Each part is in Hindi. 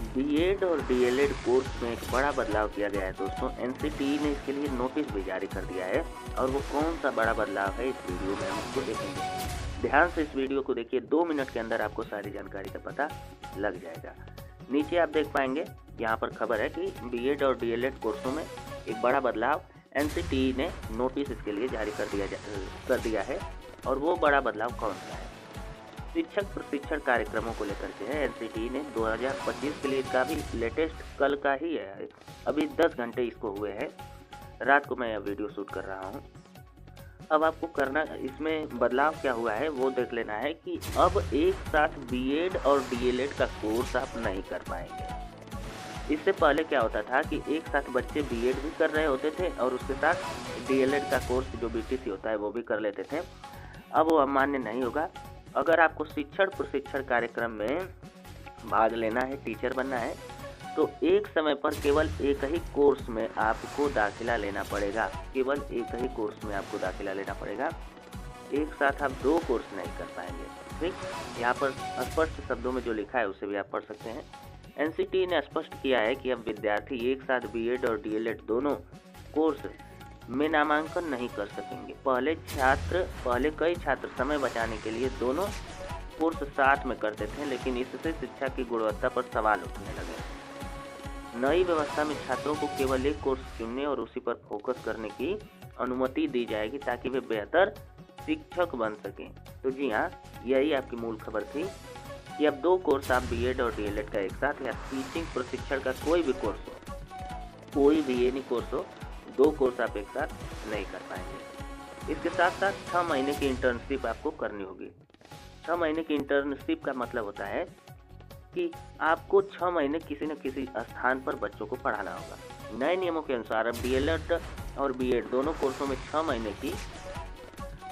बीएड और डीएलएड कोर्स में एक बड़ा बदलाव किया गया है दोस्तों। एनसीटीई ने इसके लिए नोटिस भी जारी कर दिया है और वो कौन सा बड़ा बदलाव है इस वीडियो में हम उसको देखेंगे। ध्यान से इस वीडियो को देखिए, 2 मिनट के अंदर आपको सारी जानकारी का पता लग जाएगा। नीचे आप देख पाएंगे यहाँ पर खबर है कि बीएड और डीएलएड कोर्सों में एक बड़ा बदलाव एनसीटीई ने नोटिस इसके लिए जारी कर दिया है। और वो बड़ा बदलाव कौन सा है? शिक्षक प्रशिक्षण कार्यक्रमों को लेकर के है। एनसीटीई ने 2025 के लिए इसका भी लेटेस्ट कल का ही है, अभी 10 घंटे इसको हुए हैं, रात को मैं यह वीडियो शूट कर रहा हूँ। अब आपको करना, इसमें बदलाव क्या हुआ है वो देख लेना है कि अब एक साथ बीएड और डीएलएड का कोर्स आप नहीं कर पाएंगे। इससे पहले क्या होता था कि एक साथ बच्चे बीएड भी कर रहे होते थे और उसके साथ डीएलएड का कोर्स जो बीटीसी होता है वो भी कर लेते थे। अब वो मान्य नहीं होगा। अगर आपको शिक्षण प्रशिक्षण कार्यक्रम में भाग लेना है, टीचर बनना है, तो एक समय पर केवल एक ही कोर्स में आपको दाखिला लेना पड़ेगा। केवल एक ही कोर्स में आपको दाखिला लेना पड़ेगा। एक साथ आप 2 कोर्स नहीं कर पाएंगे। ठीक, यहाँ पर स्पष्ट शब्दों में जो लिखा है उसे भी आप पढ़ सकते हैं। एनसीटीई ने स्पष्ट किया है कि अब विद्यार्थी एक साथ बीएड और डीएलएड दोनों कोर्स में नामांकन नहीं कर सकेंगे। पहले कई छात्र समय बचाने के लिए दोनों कोर्स साथ में करते थे, लेकिन इससे शिक्षा की गुणवत्ता पर सवाल उठने लगे। नई व्यवस्था में छात्रों को केवल एक कोर्स चुनने और उसी पर फोकस करने की अनुमति दी जाएगी ताकि वे बेहतर शिक्षक बन सकें। तो जी हाँ, यही आपकी मूल खबर थी कि अब 2 कोर्स आप बीएड और डीएलएड का एक साथ, या टीचिंग प्रशिक्षण का कोई भी कोर्स हो, कोई भी एनी कोर्स हो, 2 कोर्स आप एक साथ नहीं कर पाएंगे। इसके साथ साथ 6 महीने की इंटर्नशिप आपको करनी होगी। 6 महीने की इंटर्नशिप का मतलब होता है कि आपको 6 महीने किसी न किसी स्थान पर बच्चों को पढ़ाना होगा। नए नियमों के अनुसार अब डीएलएड और बीएड दोनों कोर्सों में 6 महीने की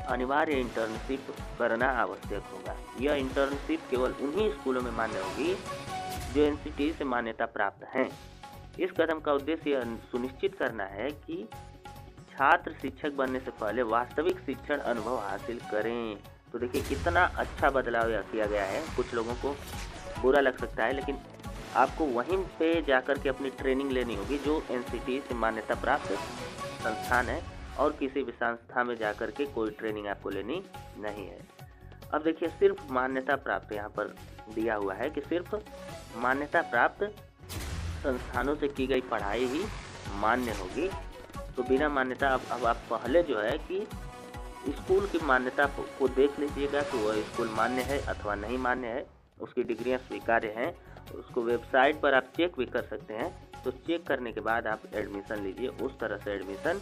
अनिवार्य इंटर्नशिप करना आवश्यक होगा। यह इंटर्नशिप केवल उन्हीं स्कूलों में मान्य होगी जो एनसीटीई से मान्यता प्राप्त हैं। इस कदम का उद्देश्य यह सुनिश्चित करना है कि छात्र शिक्षक बनने से पहले वास्तविक शिक्षण अनुभव हासिल करें। तो देखिए कितना अच्छा बदलाव यह किया गया है। कुछ लोगों को बुरा लग सकता है, लेकिन आपको वहीं पे जाकर के अपनी ट्रेनिंग लेनी होगी जो एनसीटीई से मान्यता प्राप्त संस्थान है, और किसी भी संस्था में जाकर के कोई ट्रेनिंग आपको लेनी नहीं है। अब देखिए, सिर्फ मान्यता प्राप्त यहाँ पर दिया हुआ है कि सिर्फ मान्यता प्राप्त संस्थानों से की गई पढ़ाई ही मान्य होगी। तो बिना मान्यता अब आप पहले जो है कि स्कूल की मान्यता को देख लीजिएगा कि वह स्कूल मान्य है अथवा नहीं मान्य है, उसकी डिग्रियां स्वीकार्य हैं। उसको वेबसाइट पर आप चेक भी कर सकते हैं। तो चेक करने के बाद आप एडमिशन लीजिए। उस तरह से एडमिशन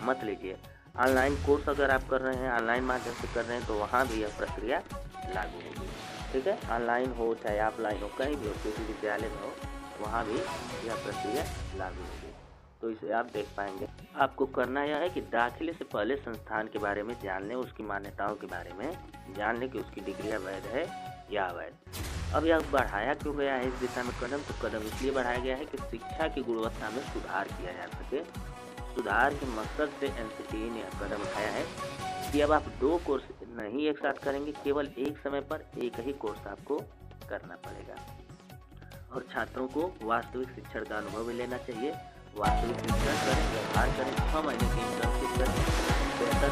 मत लीजिए। ऑनलाइन कोर्स अगर आप कर रहे हैं, ऑनलाइन माध्यम से कर रहे हैं, तो वहाँ भी यह प्रक्रिया लागू होगी। ठीक है, ऑनलाइन हो चाहे ऑफलाइन हो, कहीं भी हो, किसी विद्यालय में हो, वहाँ भी यह प्रक्रिया लागू होगी। तो इसे आप देख पाएंगे। आपको करना यह है कि दाखिले से पहले संस्थान के बारे में जान लें, उसकी मान्यताओं के बारे में जान लें कि उसकी डिग्रियाँ वैध है या अवैध। अब यह बढ़ाया क्यों गया है इस दिशा में कदम? तो कदम इसलिए बढ़ाया गया है कि शिक्षा की गुणवत्ता में सुधार किया जा सके। सुधार के मकसद से एनसीटीई ने कदम उठाया है कि अब आप 2 कोर्स नहीं एक साथ करेंगे, केवल एक समय पर एक ही कोर्स आपको करना पड़ेगा। और छात्रों को वास्तविक शिक्षण का अनुभव भी लेना चाहिए। वास्तविक शिक्षण करें, व्यवहार करें, 6 महीने की इंटर्नशिप करें, बेहतर